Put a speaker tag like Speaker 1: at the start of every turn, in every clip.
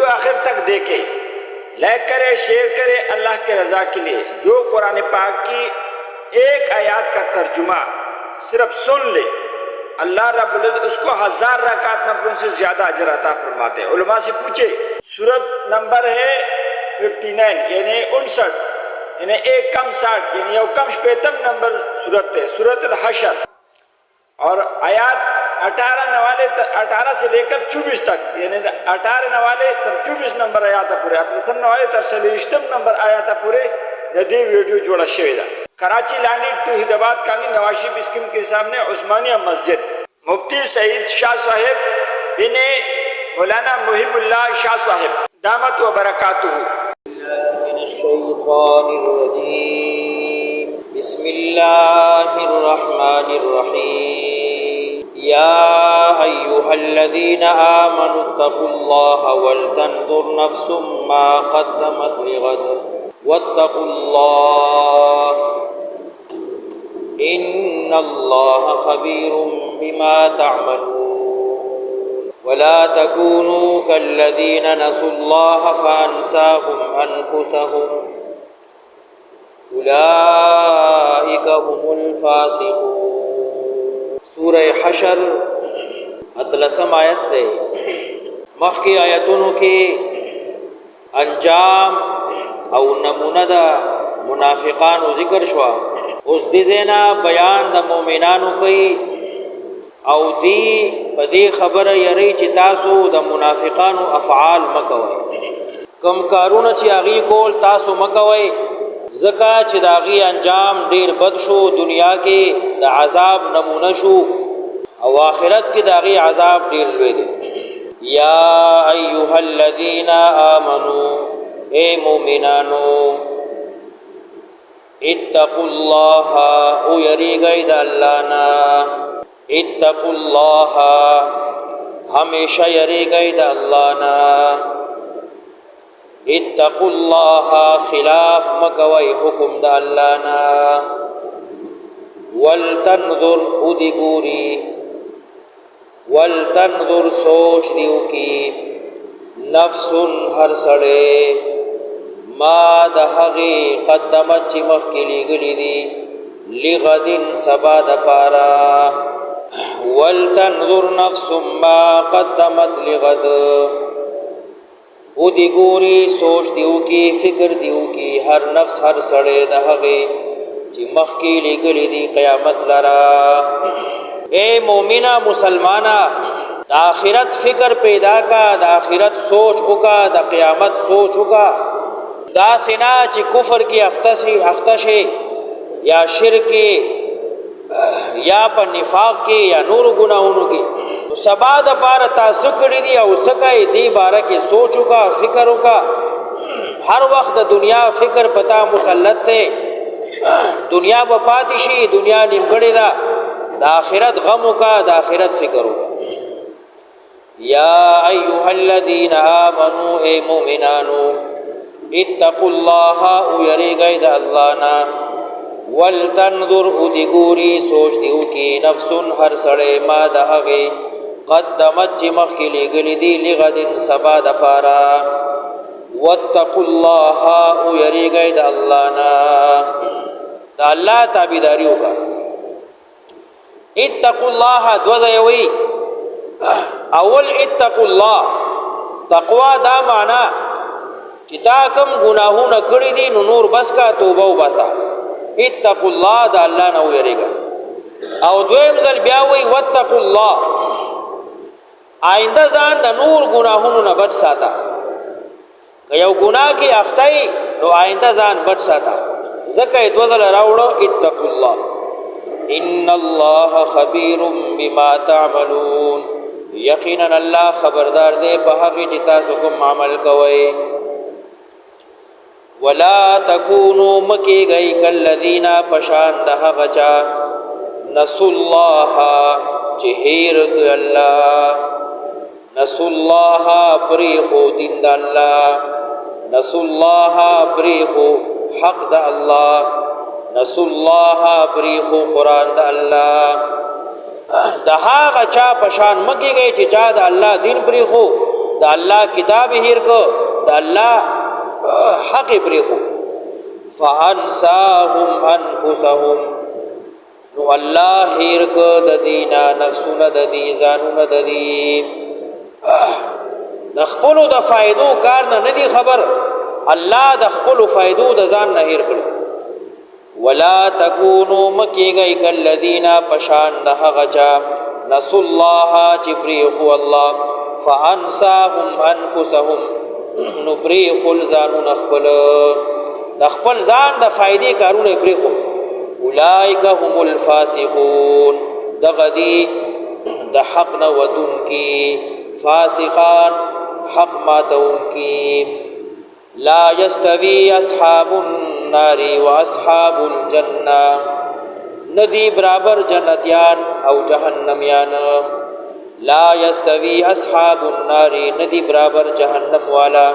Speaker 1: आखिर तक देखे, लाइक करे, शेयर करे अल्लाह के रज़ा के लिए। जो कुरान पाक की एक आयत का तर्जुमा सिर्फ सुन ले, अल्लाह रब्बुल इज़्ज़त उसको 1000 रकात नफलों से ज़्यादा अजर अता फरमाते हैं। उलमा से पूछे, सूरत नंबर है 59 यानी 59, यानी एक कम 60 यानी एक कम 55 नंबर सूरत है, सूरत अल-हशर। और आयत 18 से लेकर 24 तक, यानी 18 नंबर आयात पूरे 23 नंबर आयात पूरे नदी वीडियो जोड़ा शेदा। कराची लांडी टू हिदाबाद कांगी नवाशिब स्कीम के सामने उस्मानिया मस्जिद, मुफ्ती सईद शाह साहिब बिन मौलाना मुहिबुल्लाह शाह साहिब दामत व बरकातुहू।
Speaker 2: बिस्मिल्लाहिर रहमानिर रहीम। या अय्युहल्लज़ीना आमनुत्तकुल्लाहा वल तंजुर नफ्सुम मा क़द्दमत लिग़द वत्तकुल्लाह इन्नल्लाहा ख़बीरुम बिमा तअमलून। वला तकूनू कल्लज़ीना नसुल्लाहा फ़अन्साहुम अनफुसहुम उलाइका हुमुल फासिकून। सूरह हशर अतलसम आयत है। मख्की आयतों के अंजाम और नमूना दा मुनाफिकान ज़िक्र शुआ। उस दिजेना बयान द मोमिनानु कई और दी बदी खबर यरी चितासु द मुनाफिकानु अफ़आल मकवई। कम कारून ची आगी कोल तासु मकवई, ज़का चिदागी अंजाम देर बद शो, दुनिया के द आज़ाब नमूना शो और आखिरत के दागी आज़ाब देर लुए दे। या अय्युहल्लज़ीना आमनू, ए मोमिनानो, इत्तकुल्लाहा, ओ यरी गई द अल्लाह ना, इत्तकुल्लाहा, हमेशा यरी गई द अल्लाह ना, इत्तकुल्लाहा, खिलाफ मकवई हुकुम द अल्लाह ना, वल तंजुर, उदिगूरी, वल तंजुर, सोच दियो की, नफ्सुन, हर सड़े, मा दहगी कद्दमत चिमख के लिए गली दी, लिगदिन सबा दपारा, वल तंजुर नफ्सुम मा कद्दमत लिगद, उदिगूरी, सोच दियो की, फिक्र दियो की, हर नफ्स हर सड़े दहगी चिमख के लिए गली दी क़यामत लरा। ए मोमिना मुसलमाना, द आखिरत फिक्र पैदा का, द आखिरत सोच उका, द क़यामत सोच उका। दा सिना ची कुफर की अख्तशे या शिरक या पर निफाक की या नूर गुनाहों की तो सबा द पार तासुकड़ी दी और सकाई दी बारा के सोचू का, फिक्र का। हर वक्त दुनिया फिक्र पता मुसल्लत थे, दुनिया बपातिशी, दुनिया निमगड़े दा, आखिरत गम का, आखिरत फिक्र का। या अय्युहल्लज़ीना आमनू, ए मोमिनानो, इत्तकुल्लाहा, उयरे गई द अल्लाह ना, वल तंजुर, उदिगूरी, सोच दियो की, नफ्सुन, हर सड़े, मा दहगे कद्दमत चिमख के लिए गली दी, लिगदिन सबा दपारा, वत्तकुल्लाहा, उयरे गई द अल्लाह ना, द अल्लाह ताबीदारी होगा। इत्तकुल्लाहा द्वज़यवी, अवल इत्तकुल्लाह, तक़वा दा माना चिता कम गुनाहों न कड़ी दी नूर बस का तोबा बसा। इत्तकुल्लाह, दा अल्लाह न उयरेगा। और द्वेम ज़ल ब्यावई वत्तकुल्लाह, आइंदा जान द नूर गुनाहों न बच साता। कयो गुनाह की अख्ताई नो आइंदा जान बच साता। ज़का द्वज़ल रावड़ो इत्तकुल्लाह, इन्नल्लाह खबीरुम बिमा तामलून, यकीनन अल्लाह खबरदार दे पहकी जिता सुकुम अमल कवई। वला तकूनू, मकी गई कल्लज़ीना, पशान दहा गचा, नसुल्लाहा, चेहर के अल्लाह, नसुल्लाहा, प्रीखो दिन द अल्लाह, नसुल्लाहा, प्रीखो हक द अल्लाह, नसुल्लाहा, प्रीखो कुरान द अल्लाह। दहा गचा पशान मकी गई चिचा द अल्लाह दिन प्रीखो د الله کتاب هیر کو د الله حق پرېخو فانساهم انفسهم نو الله هیر کو د دینا نفسونه د دی ځانونه د دی د خپل د فائدو کار نه ندي خبر الله د خپل فائدو د ځان نه هیر کړ ولا تکونوا مکیږي کلذین پشان د هغه چا نسوا الله چې پرېخو الله فانساهم انفسهم نو پرېخو ځانونه خپل د خپل ځان د فائدې کارونه پرېخو اولئک هم الفاسقون دغدی د حق نه ودون کی فاسقان حق ماتون کی لا یستوی اصحاب النار و اصحاب الجنه ندی برابر جنتیان او جهنميان لا یستوی اصحاب النار ندی برابر جهنم والا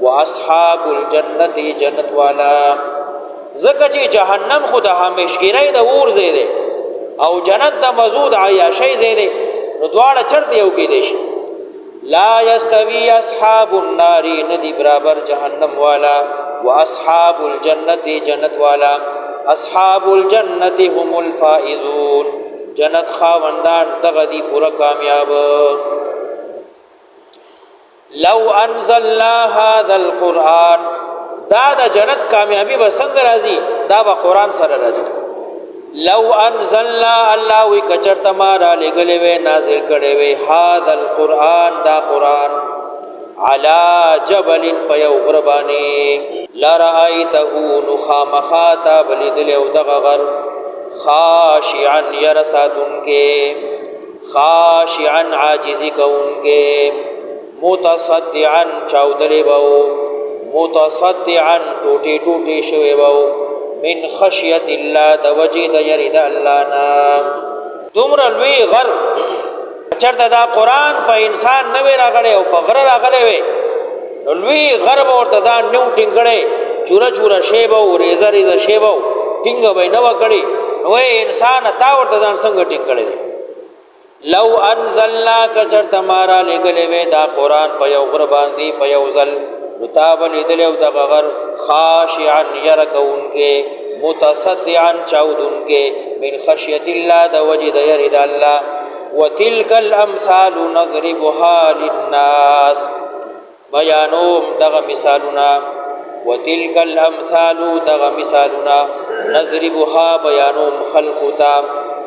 Speaker 2: و اصحاب الجنه جنت والا زکه چې جهنم خود همیشګری د اور زیده او جنت د مزود عیاشی زیده نو دواړه چرته یو کې دي شي لا یستوی اصحاب النار ندی برابر جهنم والا و اصحاب الجنه جنت والا اصحاب الجنه هم الفائزون جنت خاوندان دغه دی پورا کامیاب لو انزلنا هذا القرآن دا د جنت کامیابی به څنګه راځي دا به قرآن سره راځي لو انزلنا الله وی کچرته ما را لګلې وې نازل کړي وې هذا القرآن دا قرآن على جبل پیو غربانی لرأيته نخامخاتا بلدل او دغه غر خاشعا يرساتن کے خاشعا عاجزی کون کے متصدعا چاودلی باو متصدعا ټوټي ټوټي شوی باو من خشیت الله د وجه د یری د الله نا دومره لوی غر چرته دا قران په انسان نه وی راغلی او په غره راغلی وی نو لوی غر به ورته ځان نیو ټینګړی چوره چوره شیبه او ریزه ریزه شیبه ټینګه به نه وکړي نو انسان تا ورته ځان څنګه ټینګ کړی دی لو انزلنا کچرته مارا لګلې وې دا قران په یو غر باندې په یو ځل کتاب لیدل او د غر خاشعا يركون کې متصدعا چاودون کې من خشیت الله د وجه د یری د الله وتلك الامثال نضربها للناس بیانوم دغه مثالنا وتلك الامثال دغه مثالنا نضربها بیانوم خلقتا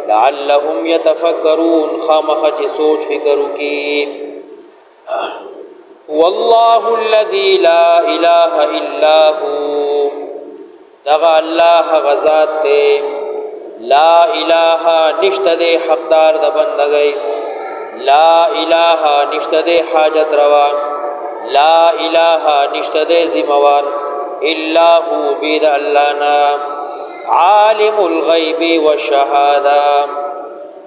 Speaker 2: لعلهم يتفكرون خامخ سوچ فکر کی والله الذي لا اله الا هو دغه الله غزاد ته لا اله نشته د حقدار د بندګۍ لا اله نشته د حاجت روا لا اله نشته د ذمہوار الا هو بيد الله نا عالم الغیب والشهاده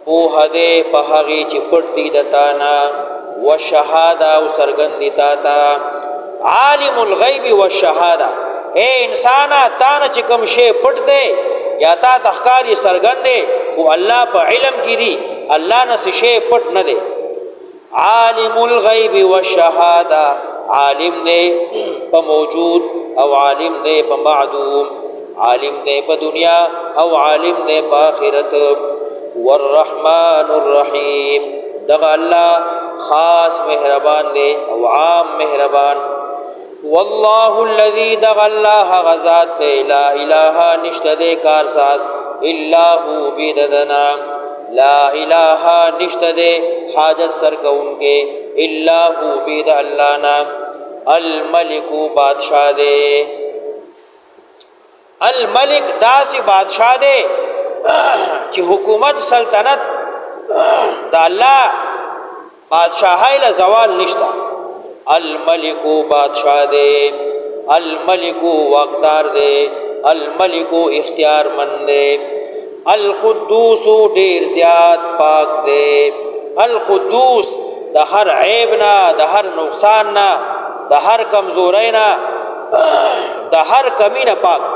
Speaker 2: او هده په هغه چې پټ دي دتانا والشهاده او سرګندی تا عالم الغیب والشهاده اے انسان تا نه چې کوم شی پټ دی یا تا تخکاری سرګند دی او الله په علم کې دی الله نه څه شی پټ نه دی عالم الغیب والشهاده عالم دی په موجود او عالم دی په معدوم عالم دی په دنیا او عالم دی په آخرت والرحمن الرحیم دغه الله خاص مهربان دی او عام مهربان والله الذي دغ الله غزات لا اله نشتد کارساز الا هو بددنا لا اله نشتد حاجت سر کون کے الا هو بد الله نا الملك بادشاہ دے الملک داسی بادشاہ دے چې حکومت سلطنت دا الله بادشاہی له زوال نشتا الملک بادشاہ دے الملک واقدار دے الملک اختیار مند دے القدوس ډیر زیات پاک دے القدوس د هر عیب نه د هر نقصان نه د هر کمزورۍ نه د هر کمی نه پاک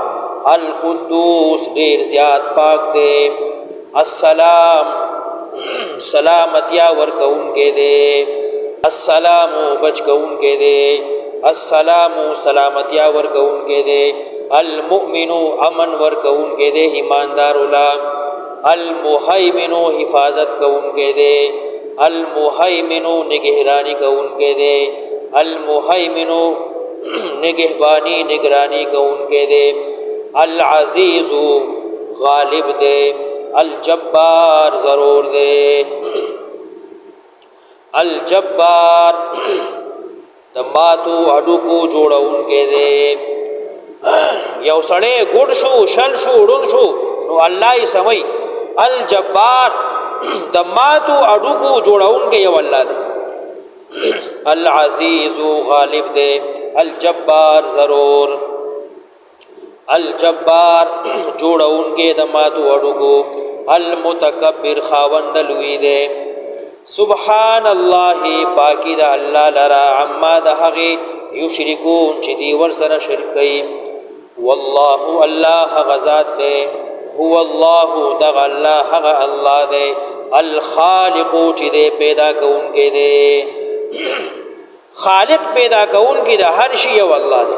Speaker 2: القدوس ډیر زیات پاک دے السلام سلامتیا ورکون کے دے السلام بچ کون کے دے، السلام سلامتیا ور کون کے دے، المؤمن امن ور کون کے دے ایماندار اللہ، المہیمن حفاظت کون کے دے، المہیمن نگہرانی کون کے دے، المہیمن نگہبانی نگرانی کون کے دے، العزیز غالب دے، الجبار ضرور دے، الجبار دماتو اڈو کو جوڑون کے دے. یو سڑے گڑ شو شل شو ڈن شو نو اللہ ہی سمئی الجبار دماتو اڈو کو جوڑون کے یو اللہ دے. العزیز غالب دے، الجبار ضرور، الجبار جوڑون کے دماتو اڈو کو، المتکبر خاوند لوی دے. سبحان اللہ پاکی دا اللہ لرا عما دا حقی یشرکون چی دی ورسر شرکی. واللہ اللہ غزات دے، هو اللہ دغ اللہ حق اللہ دے، الخالق چی دے پیدا کون کے دے، خالق پیدا کون کی دا ہر شی و اللہ دے.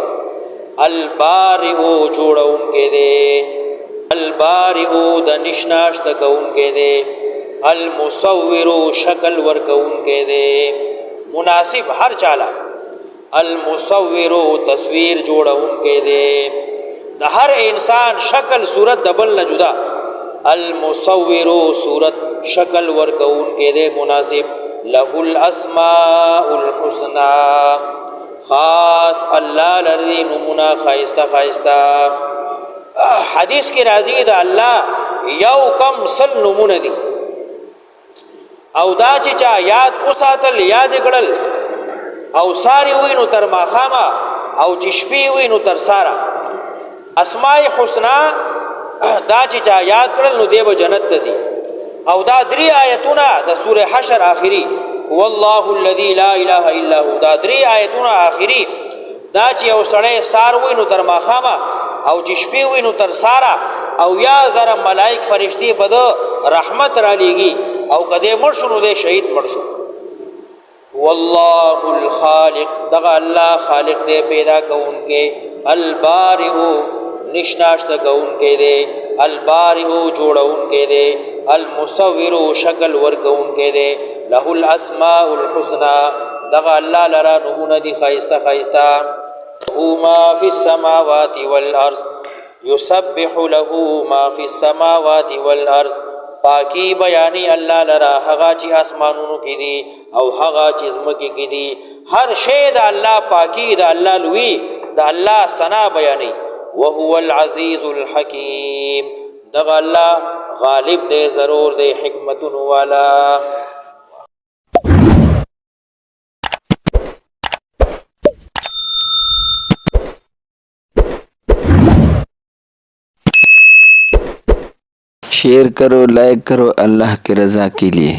Speaker 2: البارئ جوڑون کے دے، البارئ دا نشناشت کون کے دے، المصور شکل ور کون کے دے مناسب ہر چالا، المصور تصویر جوڑون کے دے دا ہر انسان شکل صورت دبل نہ جدا، المصور صورت شکل ور کون کے دے مناسب. لہ الاسماء الحسنى خاص اللہ لرزی نمونہ خائستہ خائستہ. حدیث کی راضی دا اللہ یو کم سل نمونہ دی او دا چې چا یاد اوساتل یاد کړل او ساری وی نو تر ماخاما او چې شپې وی نو تر سارا. اسماء حسنا دا چې چا یاد کړل نو دیو جنت ته ځي. او دا درې آیتونه د سوره حشر آخري هو الله الذي لا اله الا هو، دا درې آیتونه آخري دا چې یو سړی سار وی نو تر ماخاما او چې شپې وی نو تر سارا او یا زره ملائک فرشتي بده رحمت را لیږي او کدے مرشو نو دے شہید مرشو. واللہ الخالق دغا اللہ خالق دے پیدا کون کے، البارئ نشناشت کون کے دے، البارئ جوڑون کے دے، المصور شکل ور کون کے دے. لہ الاسماء الحسنى دغا اللہ لرا نمونہ دی خائستہ خائستہ. له ما فی السماوات والارض یسبح له ما فی السماوات والارض. پاکی بیانی اللہ لرا ہغا چی آسمانونو کی دی او ہغا چی زمکی کی دی، ہر شے دا اللہ پاکی دا اللہ لوی دا اللہ ثنا بیانی. وهو العزیز الحکیم دغا اللہ غالب دے ضرور دے حکمتن والا.
Speaker 1: शेयर करो, लाइक करो अल्लाह की रज़ा के लिए.